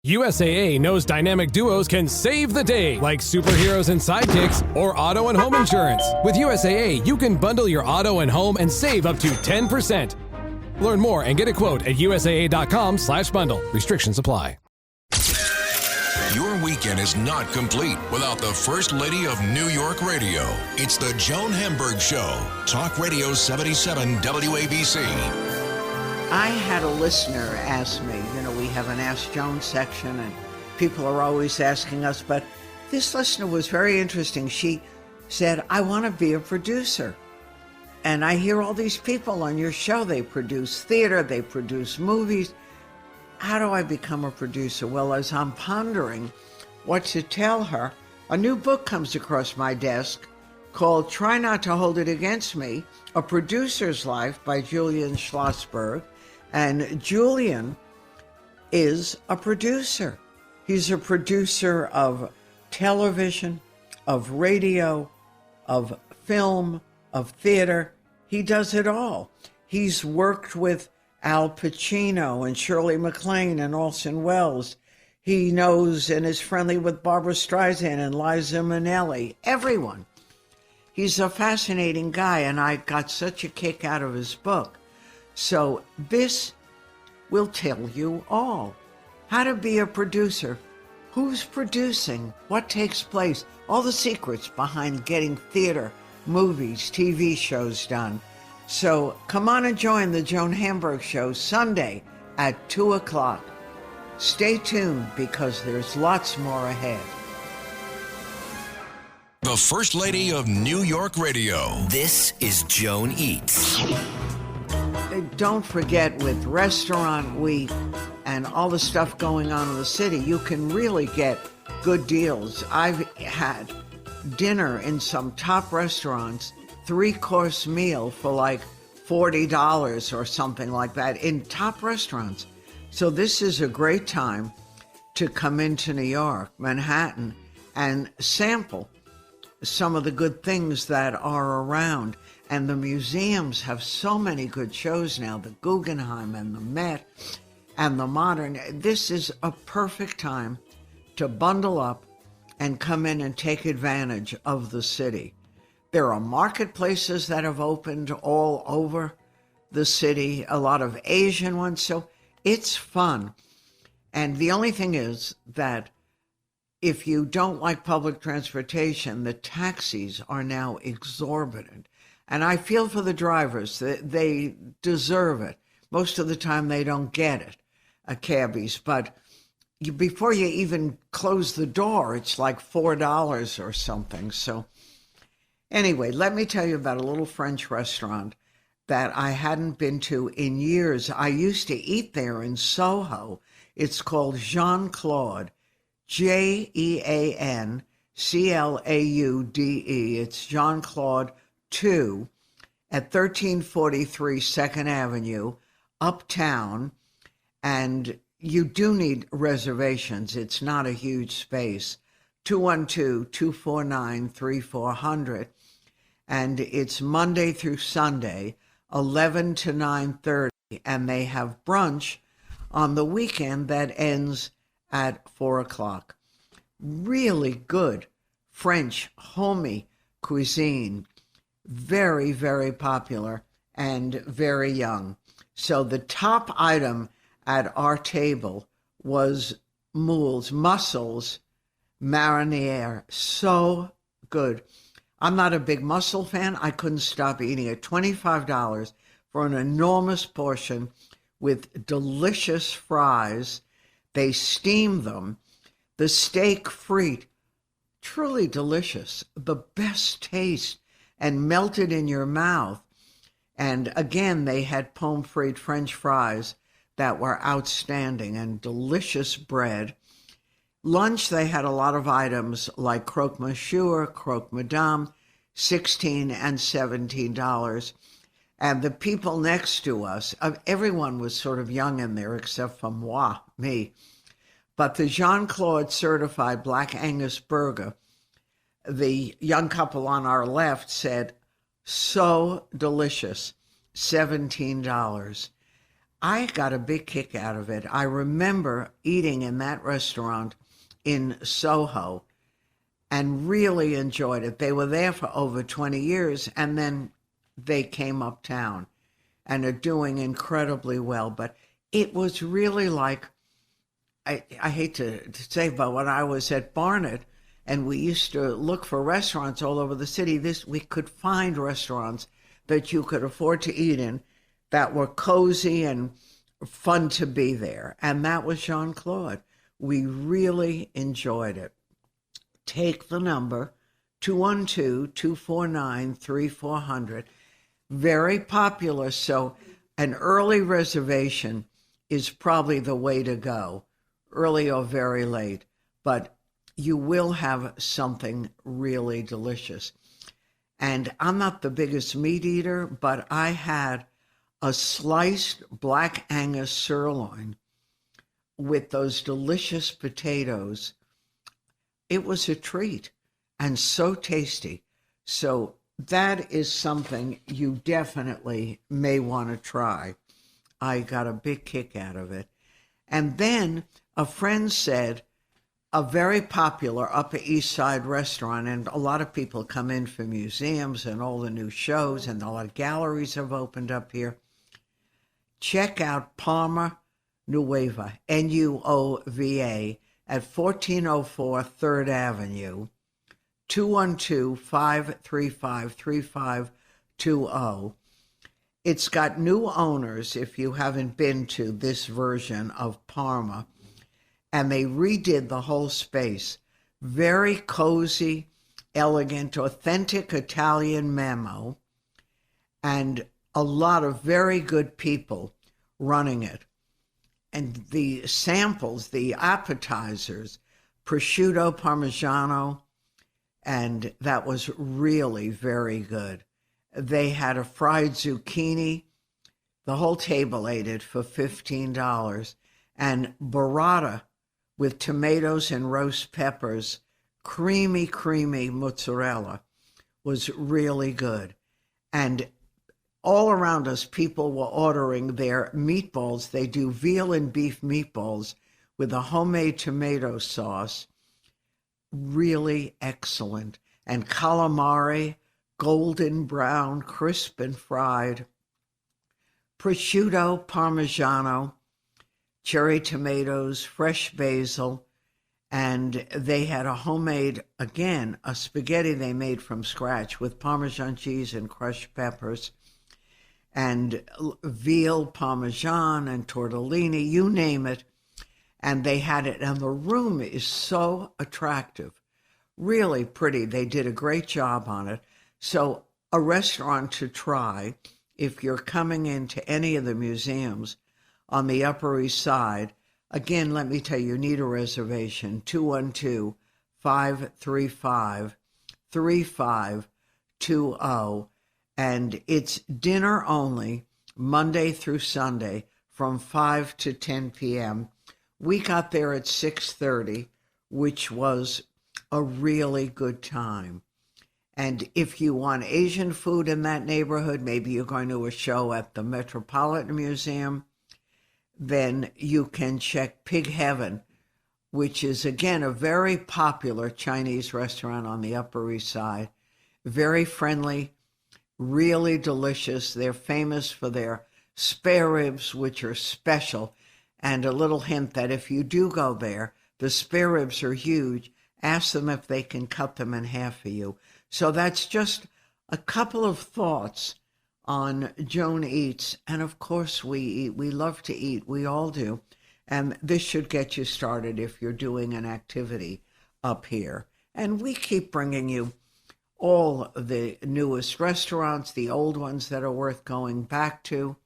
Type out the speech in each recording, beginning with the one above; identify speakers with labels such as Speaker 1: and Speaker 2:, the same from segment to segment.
Speaker 1: USAA knows dynamic duos can save the day, like superheroes and sidekicks or auto and home insurance. With USAA, you can bundle your auto and home and save up to 10%. Learn more and get a quote at USAA.com/bundle. Restrictions apply.
Speaker 2: Your weekend is not complete without the First Lady of New York Radio. It's the Joan Hamburg Show. Talk Radio 77 WABC.
Speaker 3: I had a listener ask me, we have an Ask Joan section and people are always asking us, but this listener was very interesting. She said, I want to be a producer. And I hear all these people on your show, they produce theater, they produce movies. How do I become a producer? Well, as I'm pondering what to tell her, a new book comes across my desk called Try Not to Hold It Against Me, A Producer's Life by Julian Schlossberg. And Julian is a producer. He's a producer of television, of radio, of film, of theater. He does it all. He's worked with Al Pacino and Shirley MacLaine and Orson Welles. He knows and is friendly with Barbra Streisand and Liza Minnelli. Everyone. He's a fascinating guy, and I got such a kick out of his book. So this will tell you all. How to be a producer. Who's producing? What takes place? All the secrets behind getting theater, movies, TV shows done. So come on and join the Joan Hamburg Show Sunday at 2 o'clock. Stay tuned because there's lots more ahead.
Speaker 2: The First Lady of New York Radio.
Speaker 4: This is Joan Eats.
Speaker 3: Don't forget, with Restaurant Week and all the stuff going on in the city, you can really get good deals. I've had dinner in some top restaurants, 3-course meal for like $40 or something like that in top restaurants. So this is a great time to come into New York, Manhattan, and sample some of the good things that are around. And the museums have so many good shows now, the Guggenheim and the Met and the Modern. This is a perfect time to bundle up and come in and take advantage of the city. There are marketplaces that have opened all over the city, a lot of Asian ones, so it's fun. And the only thing is that if you don't like public transportation, the taxis are now exorbitant. And I feel for the drivers. They deserve it. Most of the time they don't get it, cabbies. But before you even close the door, it's like $4 or something. So anyway, let me tell you about a little French restaurant that I hadn't been to in years. I used to eat there in Soho. It's called Jean-Claude, Jean-Claude. It's Jean-Claude 2 at 1343 2nd Avenue, uptown. And you do need reservations. It's not a huge space. 212-249-3400. And it's Monday through Sunday, 11 to 9:30. And they have brunch on the weekend that ends at 4 o'clock. Really good French, homey cuisine. Very, very popular and very young. So the top item at our table was mussels mariniere. So good. I'm not a big mussel fan. I couldn't stop eating it. $25 for an enormous portion with delicious fries. They steam them. The steak frite, truly delicious. The best taste. And melted in your mouth. And again, they had pomme frite French fries that were outstanding, and delicious bread. Lunch, they had a lot of items like croque monsieur, croque madame, $16 and $17. And the people next to us, everyone was sort of young in there except for me. But the Jean-Claude certified Black Angus burger, the young couple on our left said, so delicious, $17. I got a big kick out of it. I remember eating in that restaurant in Soho and really enjoyed it. They were there for over 20 years, and then they came uptown and are doing incredibly well. But it was really like, I hate to say, but when I was at Barnett and we used to look for restaurants all over the city, we could find restaurants that you could afford to eat in that were cozy and fun to be there. And that was Jean-Claude. We really enjoyed it. Take the number 212-249-3400. Very popular, so an early reservation is probably the way to go, early or very late, but you will have something really delicious. And I'm not the biggest meat eater, but I had a sliced black Angus sirloin with those delicious potatoes. It was a treat and so tasty. So that is something you definitely may want to try. I got a big kick out of it. And then a friend said a very popular Upper East Side restaurant, and a lot of people come in for museums and all the new shows, and a lot of galleries have opened up here. Check out Palma Nuova, Nuova, at 1404 3rd Avenue, 212-535-3520. It's got new owners, if you haven't been to this version of Parma, and they redid the whole space. Very cozy, elegant, authentic Italian memo, and a lot of very good people running it. And the samples, the appetizers, prosciutto parmigiano, and that was really very good. They had a fried zucchini. The whole table ate it for $15. And burrata with tomatoes and roast peppers, creamy mozzarella, was really good. And all around us, people were ordering their meatballs. They do veal and beef meatballs with a homemade tomato sauce. Really excellent. And calamari, golden brown, crisp and fried. Prosciutto parmigiano, cherry tomatoes, fresh basil. And they had a homemade, again, a spaghetti they made from scratch with Parmesan cheese and crushed peppers, and veal parmesan and tortellini, you name it. And they had it, and the room is so attractive, really pretty. They did a great job on it. So a restaurant to try if you're coming into any of the museums on the Upper East Side. Again, let me tell you, you need a reservation, 212-535-3520. And it's dinner only, Monday through Sunday, from 5 to 10 p.m. We got there at 6:30, which was a really good time. And if you want Asian food in that neighborhood, maybe you're going to a show at the Metropolitan Museum, then you can check Pig Heaven, which is, again, a very popular Chinese restaurant on the Upper East Side. Very friendly, really delicious. They're famous for their spare ribs, which are special. And a little hint that if you do go there, the spare ribs are huge. Ask them if they can cut them in half for you. So that's just a couple of thoughts on Joan Eats. And of course we eat. We love to eat. We all do. And this should get you started if you're doing an activity up here. And we keep bringing you all the newest restaurants, the old ones that are worth going back to.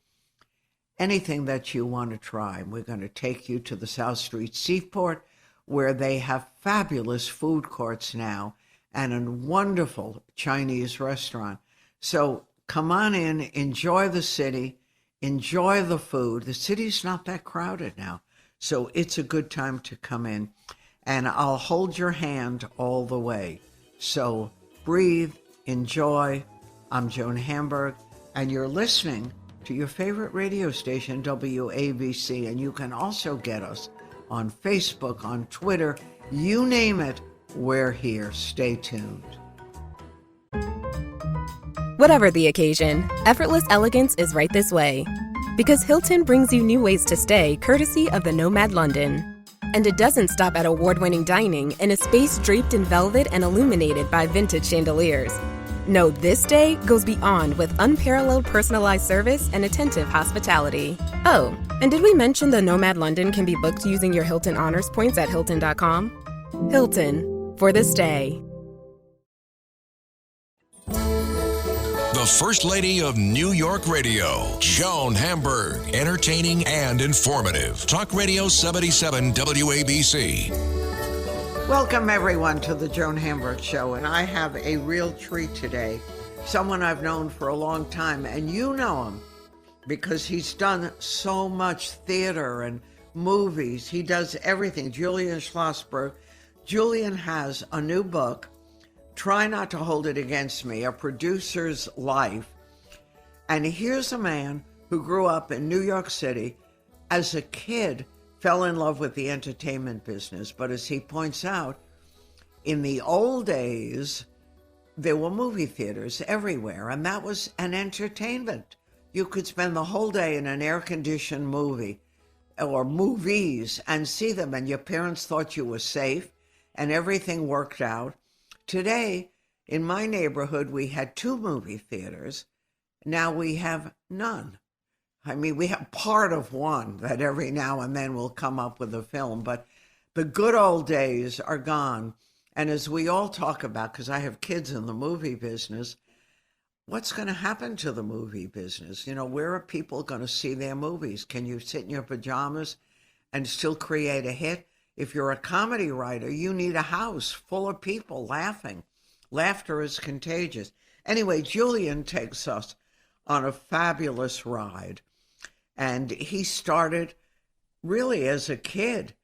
Speaker 3: Anything that you want to try. We're going to take you to the South Street Seaport, where they have fabulous food courts now and a wonderful Chinese restaurant. So come on in, enjoy the city, enjoy the food. The city's not that crowded now, so it's a good time to come in. And I'll hold your hand all the way. So breathe, enjoy. I'm Joan Hamburg, and you're listening to your favorite radio station, WABC. And you can also get us on Facebook, on Twitter, you name it, we're here. Stay tuned.
Speaker 5: Whatever the occasion, effortless elegance is right this way. Because Hilton brings you new ways to stay courtesy of the Nomad London. And it doesn't stop at award-winning dining in a space draped in velvet and illuminated by vintage chandeliers. No, this day goes beyond with unparalleled personalized service and attentive hospitality. Oh, and did we mention the Nomad London can be booked using your Hilton Honors points at Hilton.com? Hilton, for this day.
Speaker 2: The First Lady of New York Radio, Joan Hamburg. Entertaining and informative. Talk Radio 77 WABC.
Speaker 3: Welcome, everyone, to the Joan Hamburg Show. And I have a real treat today. Someone I've known for a long time. And you know him because he's done so much theater and movies. He does everything. Julian Schlossberg. Julian has a new book, Try Not to Hold It Against Me, A Producer's Life. And here's a man who grew up in New York City. As a kid, fell in love with the entertainment business. But as he points out, in the old days, there were movie theaters everywhere, and that was an entertainment. You could spend the whole day in an air-conditioned movie or movies and see them, and your parents thought you were safe, and everything worked out. Today, in my neighborhood, we had 2 movie theaters. Now we have none. I mean, we have part of one that every now and then will come up with a film, but the good old days are gone. And as we all talk about, because I have kids in the movie business, what's going to happen to the movie business? You know, where are people going to see their movies? Can you sit in your pajamas and still create a hit? If you're a comedy writer, you need a house full of people laughing. Laughter is contagious. Anyway, Julian takes us on a fabulous ride. And he started really as a kid.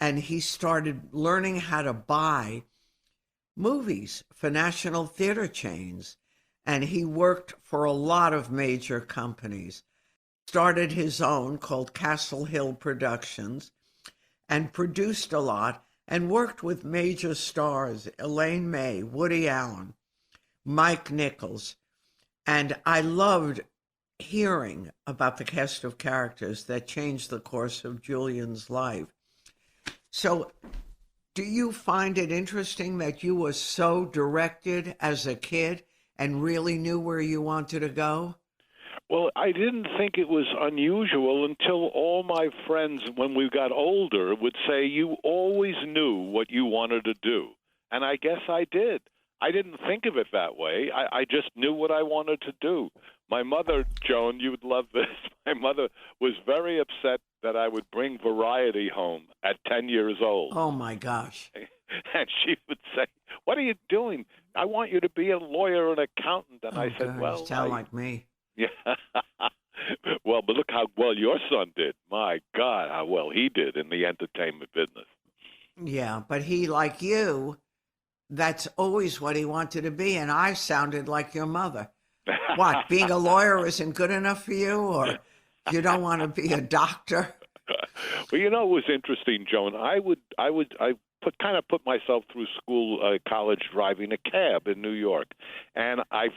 Speaker 3: And he started learning how to buy movies for national theater chains. And he worked for a lot of major companies. Started his own called Castle Hill Productions, and produced a lot and worked with major stars, Elaine May, Woody Allen, Mike Nichols. And I loved hearing about the cast of characters that changed the course of Julian's life. So do you find it interesting that you were so directed as a kid and really knew where you wanted to go?
Speaker 6: Well, I didn't think it was unusual until all my friends, when we got older, would say, you always knew what you wanted to do. And I guess I did. I didn't think of it that way. I just knew what I wanted to do. My mother, Joan, you would love this. My mother was very upset that I would bring variety home at 10 years old.
Speaker 3: Oh, my gosh.
Speaker 6: And she would say, what are you doing? I want you to be a lawyer or an accountant. And I said,
Speaker 3: God,
Speaker 6: well,
Speaker 3: you sound like me.
Speaker 6: Yeah. Well, but look how well your son did. My God, how well he did in the entertainment business.
Speaker 3: Yeah, but he, like you, that's always what he wanted to be. And I sounded like your mother. What, being a lawyer isn't good enough for you, or you don't want to be a doctor?
Speaker 6: Well, you know, it was interesting, Joan. I put myself through college driving a cab in New York, and I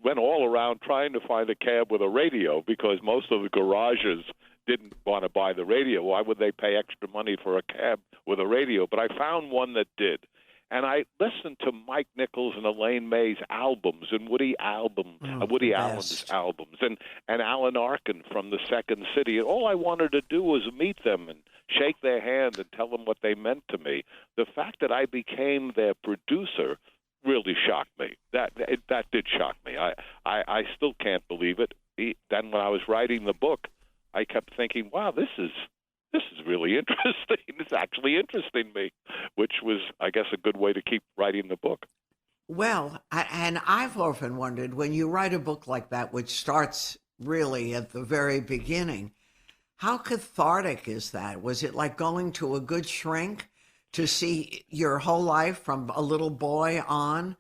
Speaker 6: went all around trying to find a cab with a radio because most of the garages didn't want to buy the radio. Why would they pay extra money for a cab with a radio? But I found one that did. And I listened to Mike Nichols and Elaine May's albums and Woody Allen's albums and Alan Arkin from the Second City. And all I wanted to do was meet them and shake their hand and tell them what they meant to me. The fact that I became their producer really shocked me. That did shock me. I still can't believe it. Then when I was writing the book, I kept thinking, wow, this is really interesting. It's actually interesting me, which was, I guess, a good way to keep writing the book.
Speaker 3: Well, and I've often wondered, when you write a book like that, which starts really at the very beginning, how cathartic is that? Was it like going to a good shrink to see your whole life from a little boy on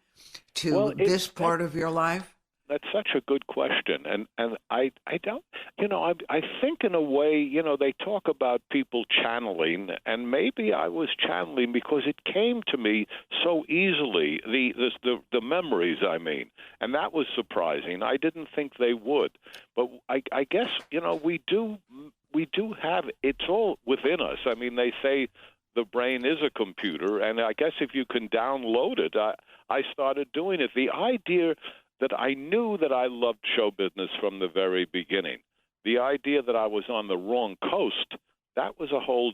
Speaker 3: to this part of your life?
Speaker 6: that's such a good question, and I don't, I think in a way, they talk about people channeling, and maybe I was channeling because it came to me so easily, the memories, I mean, and that was surprising. I didn't think they would, but I guess we do have, it's all within us. I mean, they say the brain is a computer, and I guess if you can download it, I started doing it. The idea that I knew that I loved show business from the very beginning. The idea that I was on the wrong coast, that was a whole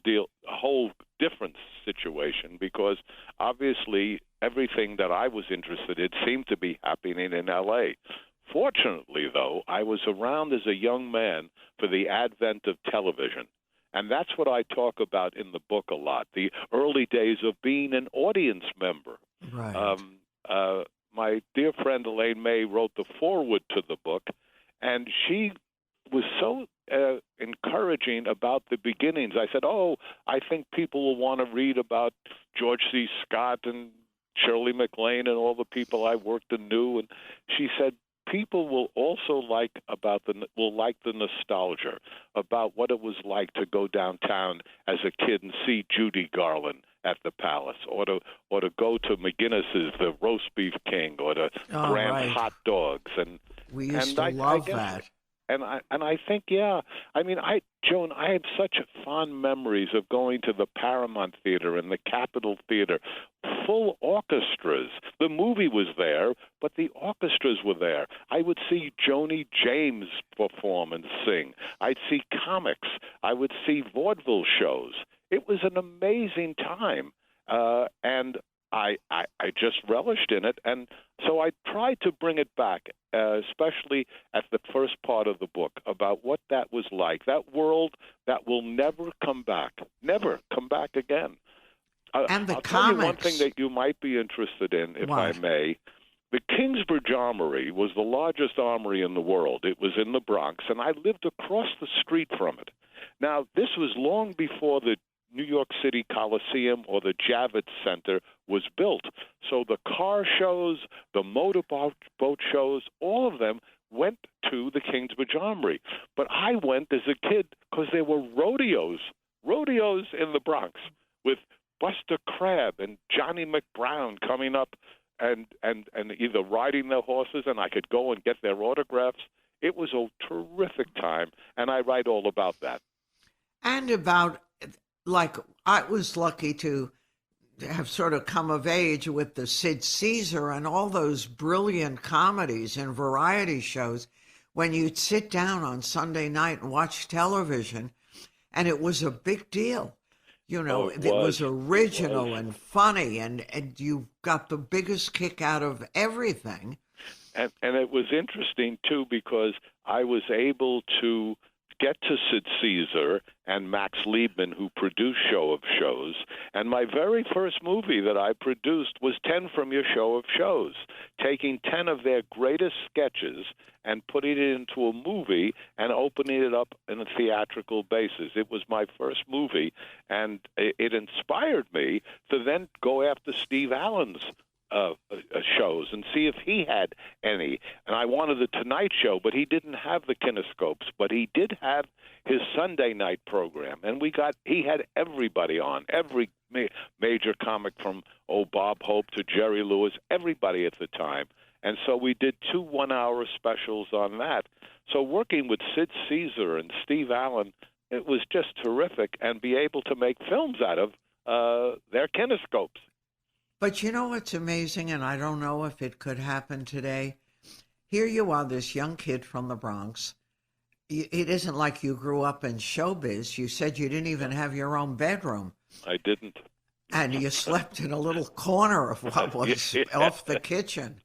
Speaker 6: different situation, because obviously everything that I was interested in seemed to be happening in L.A. Fortunately, though, I was around as a young man for the advent of television. And that's what I talk about in the book a lot, the early days of being an audience member.
Speaker 3: Right.
Speaker 6: My dear friend Elaine May wrote the foreword to the book, and she was so encouraging about the beginnings. I said, I think people will want to read about George C. Scott and Shirley MacLaine and all the people I worked and knew. And she said, people will also like the nostalgia about what it was like to go downtown as a kid and see Judy Garland at the Palace, or to go to McGinnis's The Roast Beef King, or to Grant's Hot Dogs, and
Speaker 3: we used to love that.
Speaker 6: And I think, yeah. I mean, Joan, I have such fond memories of going to the Paramount Theater and the Capitol Theater, full orchestras. The movie was there, but the orchestras were there. I would see Joni James perform and sing. I'd see comics. I would see vaudeville shows. It was an amazing time, and I just relished in it, and so I tried to bring it back, especially at the first part of the book, about what that was like, that world that will never come back again.
Speaker 3: And the
Speaker 6: I'll
Speaker 3: comics.
Speaker 6: tell you one thing that you might be interested in, if I may. The Kingsbridge Armory was the largest armory in the world. It was in the Bronx, and I lived across the street from it. Now, this was long before the New York City Coliseum or the Javits Center was built. So the car shows, the motorboat shows, all of them went to the Kingsbridge Armory. But I went as a kid because there were rodeos in the Bronx with Buster Crabbe and Johnny McBrown coming up and either riding their horses, and I could go and get their autographs. It was a terrific time, and I write all about that.
Speaker 3: And about, like, I was lucky to have sort of come of age with the Sid Caesar and all those brilliant comedies and variety shows when you'd sit down on Sunday night and watch television, and it was a big deal. It was original and funny, and you got the biggest kick out of everything.
Speaker 6: And it was interesting, too, because I was able to get to Sid Caesar and Max Liebman, who produced Show of Shows. And my very first movie that I produced was 10 from Your Show of Shows, taking 10 of their greatest sketches and putting it into a movie and opening it up in a theatrical basis. It was my first movie, and it inspired me to then go after Steve Allen's shows and see if he had any. And I wanted the Tonight Show, but he didn't have the kinescopes, but he did have his Sunday night program, and he had everybody on, every major comic from Bob Hope to Jerry Lewis, everybody at the time. And so we did 2 one-hour specials on that. So working with Sid Caesar and Steve Allen, it was just terrific, and be able to make films out of their kinescopes.
Speaker 3: But you know what's amazing, and I don't know if it could happen today? Here you are, this young kid from the Bronx. It isn't like you grew up in showbiz. You said you didn't even have your own bedroom.
Speaker 6: I didn't.
Speaker 3: And you slept in a little corner of what was off the kitchen.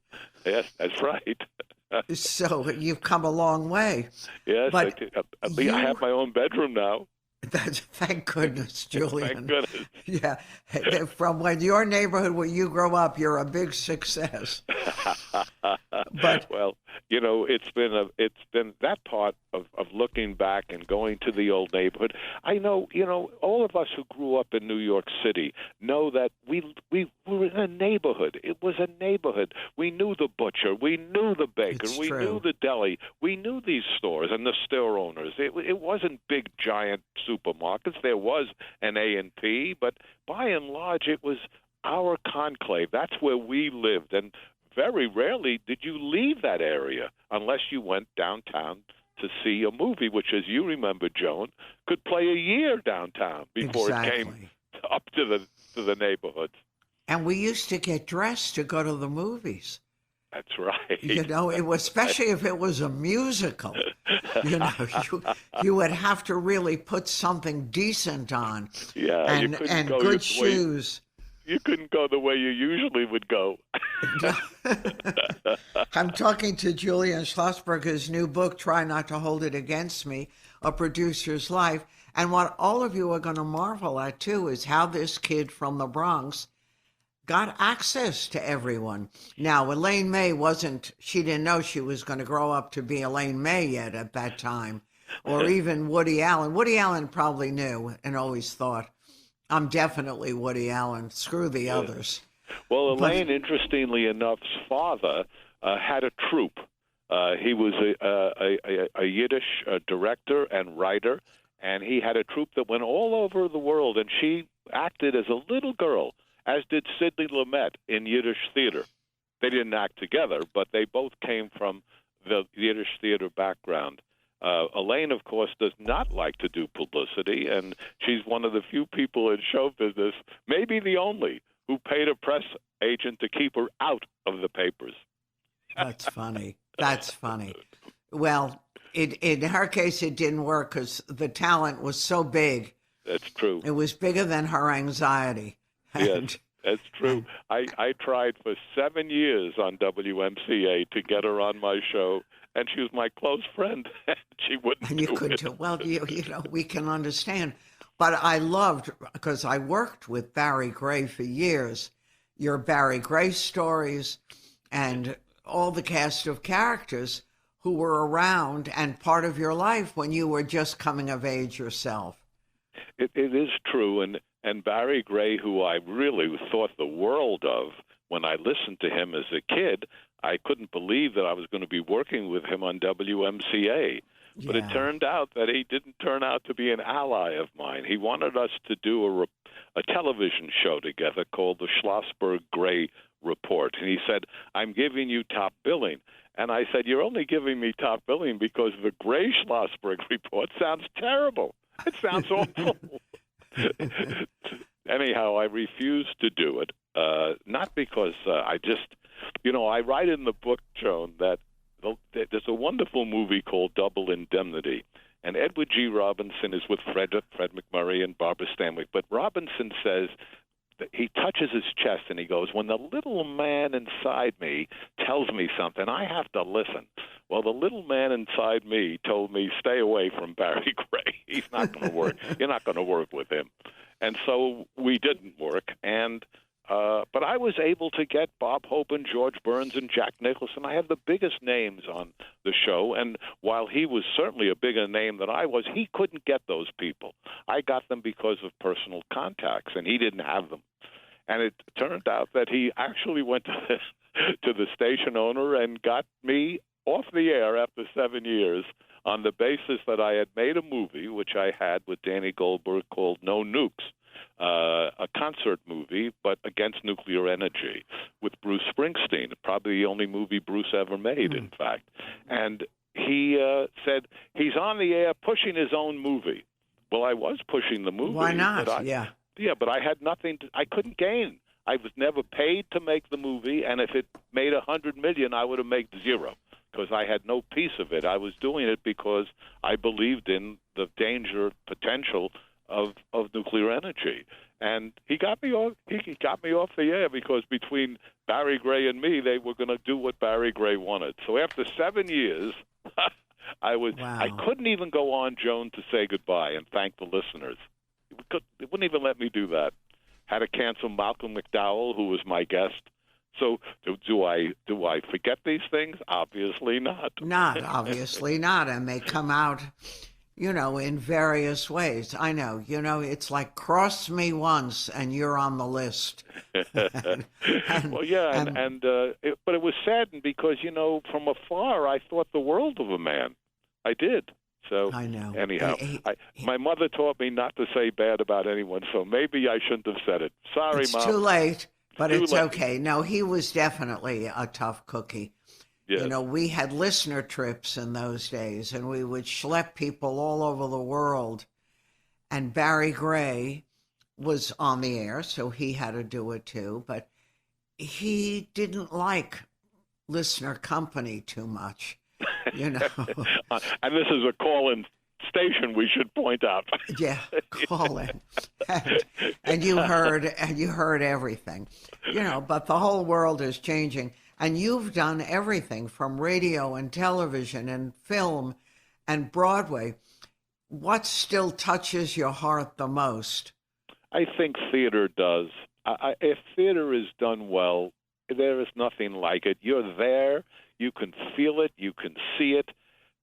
Speaker 6: Yes, that's right.
Speaker 3: So you've come a long way.
Speaker 6: Yes,
Speaker 3: but
Speaker 6: I have my own bedroom now.
Speaker 3: Thank goodness, Julian.
Speaker 6: Thank goodness.
Speaker 3: Yeah, from when your neighborhood where you grew up, you're a big success. But
Speaker 6: well, it's been that part of looking back and going to the old neighborhood. I know, all of us who grew up in New York City know that we were in a neighborhood. It was a neighborhood. We knew the butcher, we knew the baker, we knew the deli, we knew these stores and the store owners. It wasn't big giant supermarkets. There was an A&P, but by and large, it was our conclave. That's where we lived, and very rarely did you leave that area unless you went downtown to see a movie, which, as you remember, Joan, could play a year downtown before it came up to the neighborhoods.
Speaker 3: And we used to get dressed to go to the movies.
Speaker 6: That's right.
Speaker 3: It was, especially if it was a musical. You would have to really put something decent on.
Speaker 6: Yeah,
Speaker 3: and good shoes.
Speaker 6: You couldn't go the way you usually would go.
Speaker 3: I'm talking to Julian Schlossberg, his new book, Try Not to Hold It Against Me, A Producer's Life. And what all of you are going to marvel at, too, is how this kid from the Bronx got access to everyone. Now, Elaine May she didn't know she was going to grow up to be Elaine May yet at that time, or even Woody Allen. Woody Allen probably knew and always thought, I'm definitely Woody Allen. Screw the others.
Speaker 6: Well, Elaine, interestingly enough's father had a troupe. He was a Yiddish director and writer, and he had a troupe that went all over the world, and she acted as a little girl, as did Sidney Lumet in Yiddish theater. They didn't act together, but they both came from the Yiddish theater background. Elaine, of course, does not like to do publicity, and she's one of the few people in show business, maybe the only, who paid a press agent to keep her out of the papers.
Speaker 3: That's funny. That's funny. Well, in her case, it didn't work because the talent was so big.
Speaker 6: That's true.
Speaker 3: It was bigger than her anxiety.
Speaker 6: Yes, that's true. I tried for 7 years on WMCA to get her on my show, and she was my close friend, and she wouldn't
Speaker 3: and you
Speaker 6: do
Speaker 3: couldn't
Speaker 6: it.
Speaker 3: do well. We can understand. But I loved, because I worked with Barry Gray for years, your Barry Gray stories and all the cast of characters who were around and part of your life when you were just coming of age yourself.
Speaker 6: It is true, and Barry Gray, who I really thought the world of when I listened to him as a kid, I couldn't believe that I was going to be working with him on WMCA. But it turned out that he didn't turn out to be an ally of mine. He wanted us to do a television show together called the Schlossberg-Gray Report. And he said, I'm giving you top billing. And I said, you're only giving me top billing because the Gray-Schlossberg Report sounds terrible. It sounds awful. Anyhow, I refused to do it, not because I write in the book, Joan, that there's a wonderful movie called Double Indemnity, and Edward G. Robinson is with Fred McMurray and Barbara Stanwyck. But Robinson says that he touches his chest and he goes, when the little man inside me tells me something, I have to listen. Well, the little man inside me told me, stay away from Barry Gray. He's not going to work. You're not going to work with him. And so we didn't work. But I was able to get Bob Hope and George Burns and Jack Nicholson. I had the biggest names on the show, and while he was certainly a bigger name than I was, he couldn't get those people. I got them because of personal contacts, and he didn't have them. And it turned out that he actually went to the station owner and got me off the air after 7 years on the basis that I had made a movie, which I had with Danny Goldberg, called No Nukes. A concert movie, but against nuclear energy, with Bruce Springsteen, probably the only movie Bruce ever made, in fact. And he said he's on the air pushing his own movie. Well, I was pushing the movie.
Speaker 3: Why not?
Speaker 6: Yeah, but I had nothing. I couldn't gain. I was never paid to make the movie, and if it made $100 million, I would have made zero because I had no piece of it. I was doing it because I believed in the danger potential of nuclear energy, and he got me off. He got me off the air because between Barry Gray and me, they were going to do what Barry Gray wanted. So after 7 years, I couldn't even go on, Joan, to say goodbye and thank the listeners. It wouldn't even let me do that. Had to cancel Malcolm McDowell, who was my guest, So do I forget these things? Obviously not.
Speaker 3: Obviously not. And they come out, in various ways. I know, it's like cross me once and you're on the list.
Speaker 6: Well, yeah, but it was saddened because, from afar, I thought the world of a man. I did. So
Speaker 3: I know.
Speaker 6: Anyhow, my mother taught me not to say bad about anyone, so maybe I shouldn't have said it. Sorry,
Speaker 3: it's
Speaker 6: Mom.
Speaker 3: Too late, but
Speaker 6: Too
Speaker 3: it's
Speaker 6: late.
Speaker 3: okay. No, he was definitely a tough cookie.
Speaker 6: Yes.
Speaker 3: We had listener trips in those days, and we would schlep people all over the world. And Barry Gray was on the air, so he had to do it too. But he didn't like listener company too much,
Speaker 6: And this is a call-in station, we should point out.
Speaker 3: Yeah, call in. And you heard everything. But the whole world is changing. And you've done everything from radio and television and film and Broadway. What still touches your heart the most?
Speaker 6: I think theater does. If theater is done well, there is nothing like it. You're there. You can feel it. You can see it.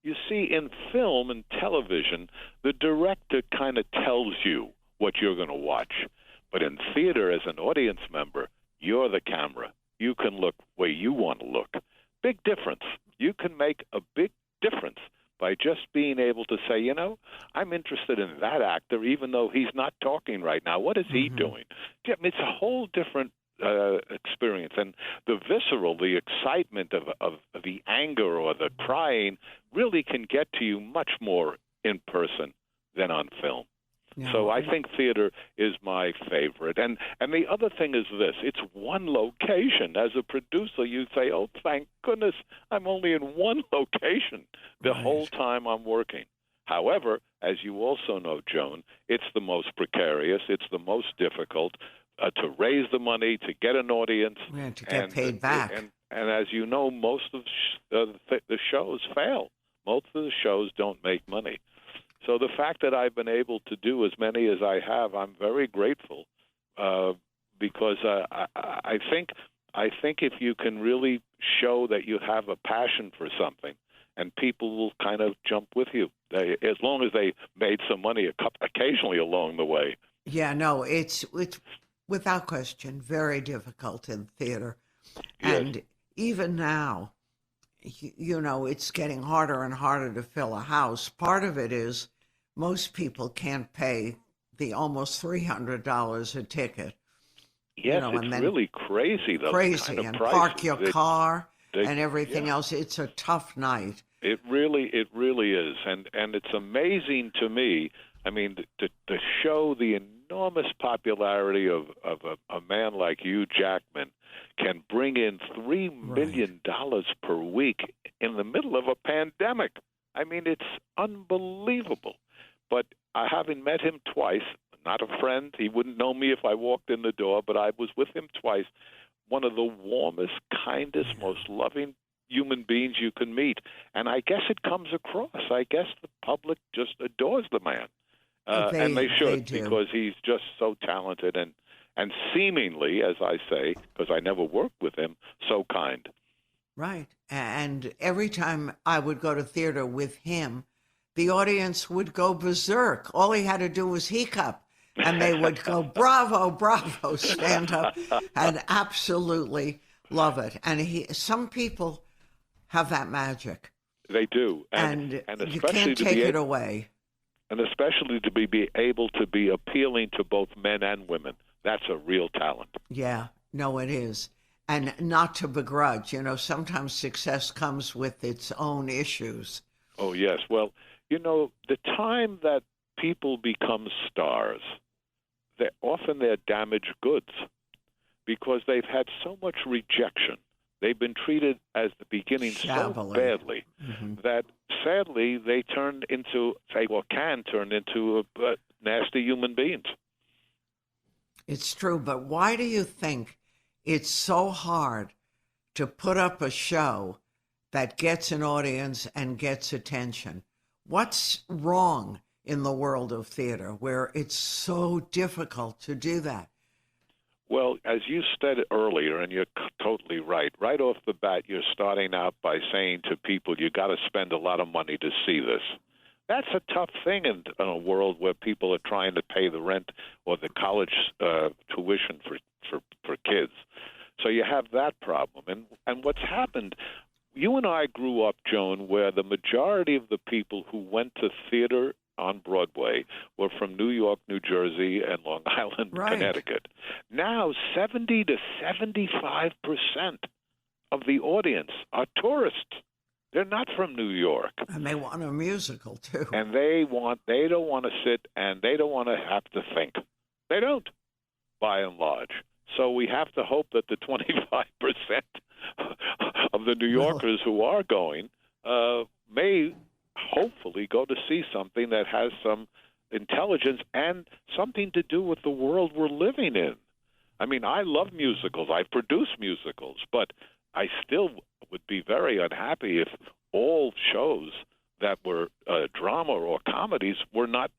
Speaker 6: You see, in film and television, the director kind of tells you what you're going to watch. But in theater, as an audience member, you're the camera. You can look where you want to look. Big difference. You can make a big difference by just being able to say, I'm interested in that actor, even though he's not talking right now. What is he doing? It's a whole different experience. And the visceral, the excitement of the anger or the crying really can get to you much more in person than on film. Yeah. So I think theater is my favorite. And the other thing is this. It's one location. As a producer, you say, oh, thank goodness, I'm only in one location the whole time I'm working. However, as you also know, Joan, it's the most precarious. It's the most difficult to raise the money, to get an audience.
Speaker 3: Yeah, to get paid back.
Speaker 6: And as you know, most of the shows fail. Most of the shows don't make money. So the fact that I've been able to do as many as I have, I'm very grateful because I think if you can really show that you have a passion for something, and people will kind of jump with you, as long as they made some money occasionally along the way.
Speaker 3: Yeah, no, it's without question very difficult in theater,
Speaker 6: yes.
Speaker 3: And even now, it's getting harder and harder to fill a house. Part of it is most people can't pay the almost $300 a ticket.
Speaker 6: Yes, it's really crazy, though.
Speaker 3: Crazy,
Speaker 6: kind of
Speaker 3: and
Speaker 6: prices.
Speaker 3: Park your car and everything else. It's a tough night.
Speaker 6: It really is, and it's amazing to me. I mean, to show the enormous popularity of a man like Hugh Jackman can bring in $3 million per week in the middle of a pandemic. I mean, it's unbelievable. But having met him twice, not a friend, he wouldn't know me if I walked in the door, but I was with him twice. One of the warmest, kindest, most loving human beings you can meet. And I guess it comes across. I guess the public just adores the man. And they should, because he's just so talented and seemingly, as I say, because I never worked with him, so kind.
Speaker 3: Right. And every time I would go to theater with him, the audience would go berserk. All he had to do was hiccup, and they would go, bravo, bravo, stand up, and absolutely love it. And some people have that magic.
Speaker 6: They do.
Speaker 3: And you can't take it away.
Speaker 6: And especially to be able to be appealing to both men and women. That's a real talent.
Speaker 3: Yeah, no, it is. And not to begrudge. Sometimes success comes with its own issues.
Speaker 6: Oh, yes. Well, the time that people become stars, they're damaged goods because they've had so much rejection. They've been treated as the beginning so badly that sadly they can turn into nasty human beings.
Speaker 3: It's true, but why do you think it's so hard to put up a show that gets an audience and gets attention? What's wrong in the world of theater where it's so difficult to do that?
Speaker 6: Well, as you said earlier, and you're totally right, right off the bat, you're starting out by saying to people, you got to spend a lot of money to see this. That's a tough thing in a world where people are trying to pay the rent or the college tuition for kids. So you have that problem. And what's happened, you and I grew up, Joan, where the majority of the people who went to theater on Broadway were from New York, New Jersey, and Long Island,
Speaker 3: Right.
Speaker 6: Connecticut. Now, 70 to 75% of the audience are tourists. They're not from New York.
Speaker 3: And they want a musical, too.
Speaker 6: And they don't want to sit and they don't want to have to think. They don't, by and large. So we have to hope that the 25% of the New Yorkers who are going may hopefully go to see something that has some intelligence and something to do with the world we're living in. I mean, I love musicals. I produce musicals, but I still would be very unhappy if all shows that were drama or comedies were not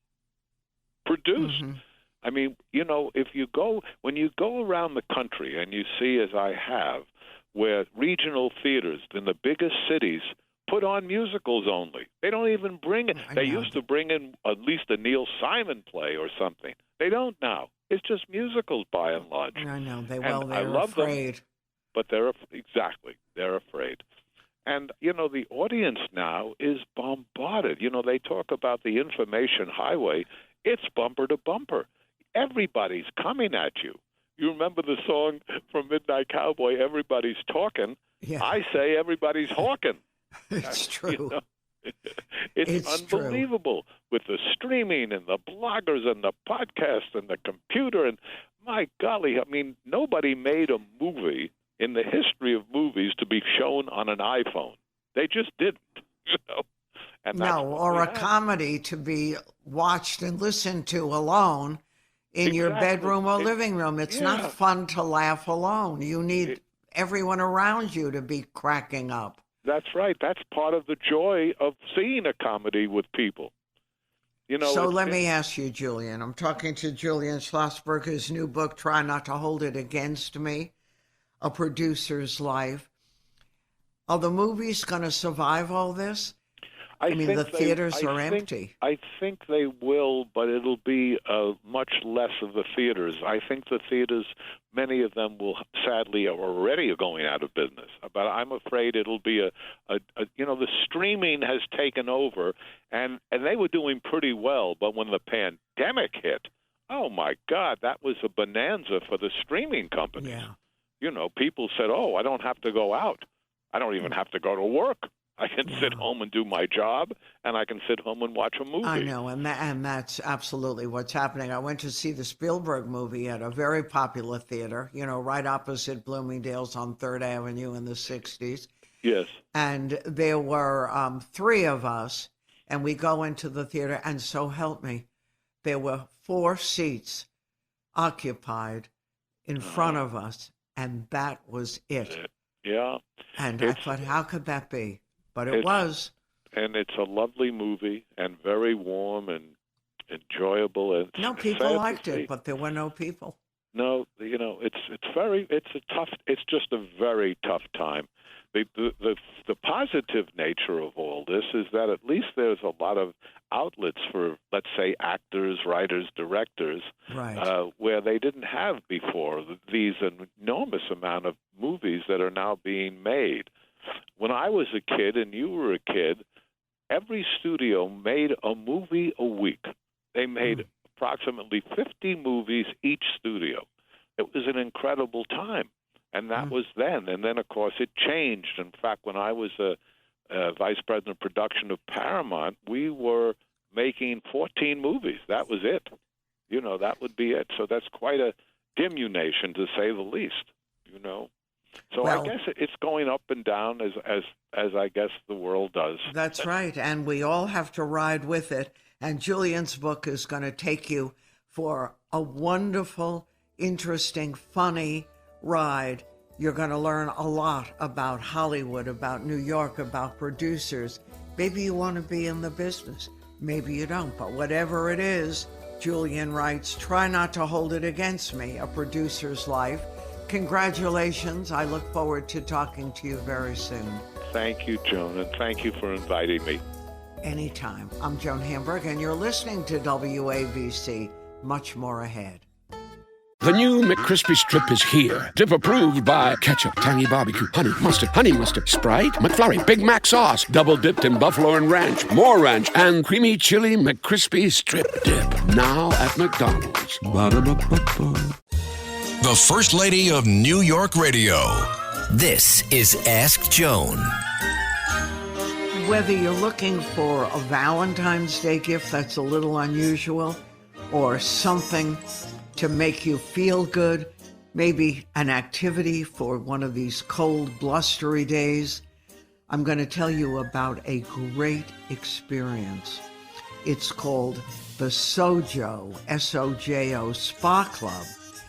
Speaker 6: produced.
Speaker 3: Mm-hmm.
Speaker 6: I mean, you know, when you go around the country and you see, as I have, where regional theaters in the biggest cities put on musicals only. They don't even bring it. They used to bring in at least a Neil Simon play or something. They don't now. It's just musicals by and large.
Speaker 3: I know. They're
Speaker 6: afraid.
Speaker 3: Them,
Speaker 6: but they're afraid. And, you know, the audience now is bombarded. You know, they talk about the information highway. It's bumper to bumper. Everybody's coming at you. You remember the song from Midnight Cowboy, Everybody's Talking?
Speaker 3: Yeah.
Speaker 6: I say everybody's hawking.
Speaker 3: It's true.
Speaker 6: You know, it's unbelievable with the streaming and the bloggers and the podcast and the computer. And my golly, I mean, nobody made a movie in the history of movies to be shown on an iPhone. They just didn't, you know. And
Speaker 3: or a comedy to be watched and listened to alone in your bedroom or living room. It's not fun to laugh alone. You need everyone around you to be cracking up.
Speaker 6: That's right. That's part of the joy of seeing a comedy with people. You know.
Speaker 3: So let me ask you, Julian. I'm talking to Julian Schlossberg, his new book, Try Not to Hold It Against Me, A Producer's Life. Are the movies going to survive all this? I mean, the theaters are empty.
Speaker 6: I think they will, but it'll be much less of the theaters. I think the theaters, many of them will sadly are already going out of business. But I'm afraid it'll be the streaming has taken over, and they were doing pretty well. But when the pandemic hit, oh my God, that was a bonanza for the streaming companies.
Speaker 3: Yeah.
Speaker 6: You know, people said, "Oh, I don't have to go out. I don't even have to go to work. I can sit home and do my job, and I can sit home and watch a movie."
Speaker 3: I know, and that's absolutely what's happening. I went to see the Spielberg movie at a very popular theater, you know, right opposite Bloomingdale's on 3rd Avenue in the 60s.
Speaker 6: Yes.
Speaker 3: And there were 3 of us, and we go into the theater, and so help me, there were 4 seats occupied in front of us, and that was it.
Speaker 6: Yeah.
Speaker 3: And I thought, how could that be? But it was.
Speaker 6: And it's a lovely movie and very warm and enjoyable. And
Speaker 3: no, people liked it, but there were no people.
Speaker 6: No, you know, it's just a very tough time. The positive nature of all this is that at least there's a lot of outlets for, let's say, actors, writers, directors,
Speaker 3: right.
Speaker 6: Where they didn't have before these enormous amount of movies that are now being made. When I was a kid and you were a kid, every studio made a movie a week. They made approximately 50 movies each studio. It was an incredible time. And that was then. And then, of course, it changed. In fact, when I was a vice president of production of Paramount, we were making 14 movies. That was it. You know, that would be it. So that's quite a diminution, to say the least, you know. So I guess it's going up and down as I guess the world does.
Speaker 3: That's right. And we all have to ride with it. And Julian's book is going to take you for a wonderful, interesting, funny ride. You're going to learn a lot about Hollywood, about New York, about producers. Maybe you want to be in the business. Maybe you don't. But whatever it is, Julian writes, try not to hold it against me, a producer's life. Congratulations. I look forward to talking to you very soon.
Speaker 6: Thank you, Joan, and thank you for inviting me.
Speaker 3: Anytime. I'm Joan Hamburg, and you're listening to WABC. Much more ahead.
Speaker 7: The new McCrispy Strip is here. Dip approved by ketchup, tangy barbecue, honey mustard, Sprite, McFlurry, Big Mac sauce, double dipped in buffalo and ranch, more ranch, and creamy chili McCrispy Strip Dip. Now at McDonald's. Ba-da-ba-ba-ba.
Speaker 2: The First Lady of New York Radio.
Speaker 4: This is Ask Joan.
Speaker 3: Whether you're looking for a Valentine's Day gift that's a little unusual, or something to make you feel good, maybe an activity for one of these cold, blustery days, I'm going to tell you about a great experience. It's called the Sojo, S-O-J-O, Spa Club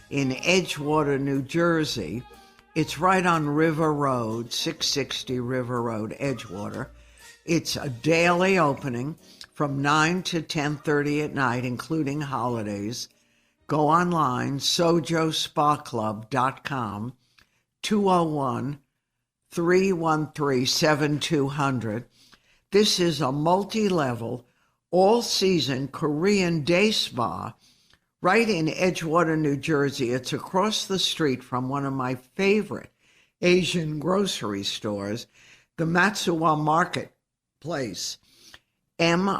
Speaker 3: in Edgewater, New Jersey. It's right on River Road, 660 River Road, Edgewater. It's a daily opening from 9 to 10:30 at night, including holidays. Go online, sojospaclub.com, 201-313-7200. This is a multi-level, all-season Korean day spa right in Edgewater, New Jersey. It's across the street from one of my favorite Asian grocery stores, the Matsuwa Marketplace, MITSUWA.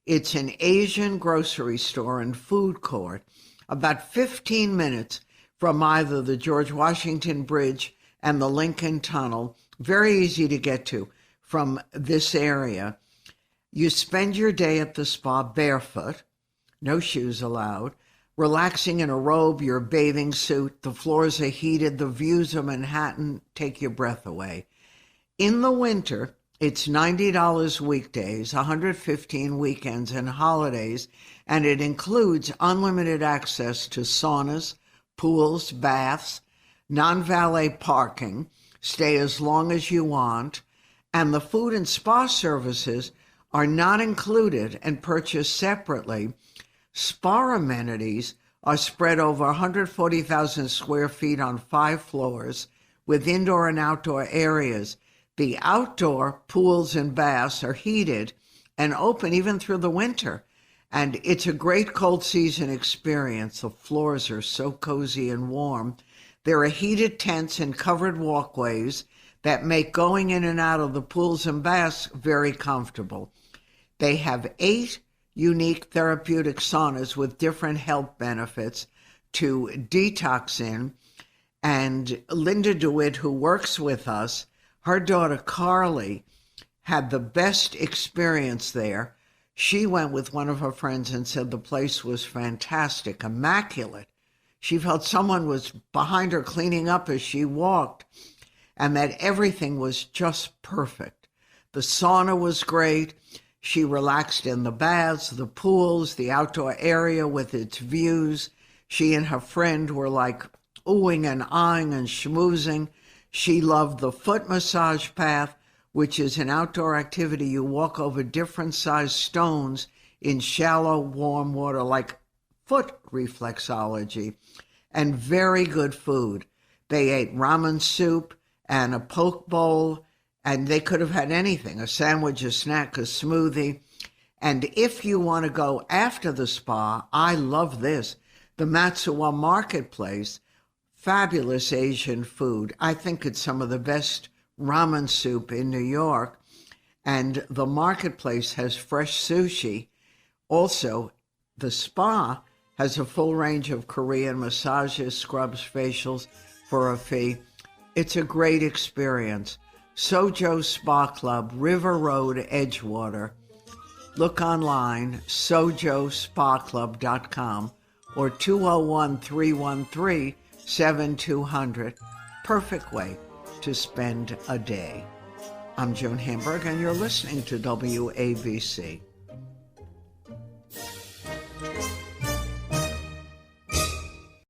Speaker 3: It's an Asian grocery store and food court about 15 minutes from either the George Washington Bridge and the Lincoln Tunnel. Very easy to get to from this area. You spend your day at the spa barefoot, no shoes allowed, relaxing in a robe, your bathing suit. The floors are heated. The views of Manhattan take your breath away. In the winter, it's $90 weekdays, $115 weekends and holidays, and it includes unlimited access to saunas, pools, baths, non-valet parking, stay as long as you want, and the food and spa services are not included and purchased separately. Spa amenities are spread over 140,000 square feet on 5 floors with indoor and outdoor areas. The outdoor pools and baths are heated and open even through the winter. And it's a great cold season experience. The floors are so cozy and warm. There are heated tents and covered walkways that make going in and out of the pools and baths very comfortable. They have 8 unique therapeutic saunas with different health benefits to detox in. And Linda DeWitt, who works with us, her daughter Carly had the best experience there. She went with one of her friends and said the place was fantastic, immaculate. She felt someone was behind her cleaning up as she walked, and that everything was just perfect. The sauna was great. She relaxed in the baths, the pools, the outdoor area with its views. She and her friend were like oohing and eyeing and schmoozing. She loved the foot massage path, which is an outdoor activity. You walk over different sized stones in shallow, warm water, like foot reflexology, and very good food. They ate ramen soup and a poke bowl, and they could have had anything, a sandwich, a snack, a smoothie. And if you want to go after the spa, I love this, the Matsuwa Marketplace, fabulous Asian food. I think it's some of the best ramen soup in New York. And the marketplace has fresh sushi. Also, the spa has a full range of Korean massages, scrubs, facials for a fee. It's a great experience. Sojo Spa Club, River Road, Edgewater. Look online, sojospaclub.com or 201-313-7200. Perfect way to spend a day. I'm Joan Hamburg, and you're listening to WABC.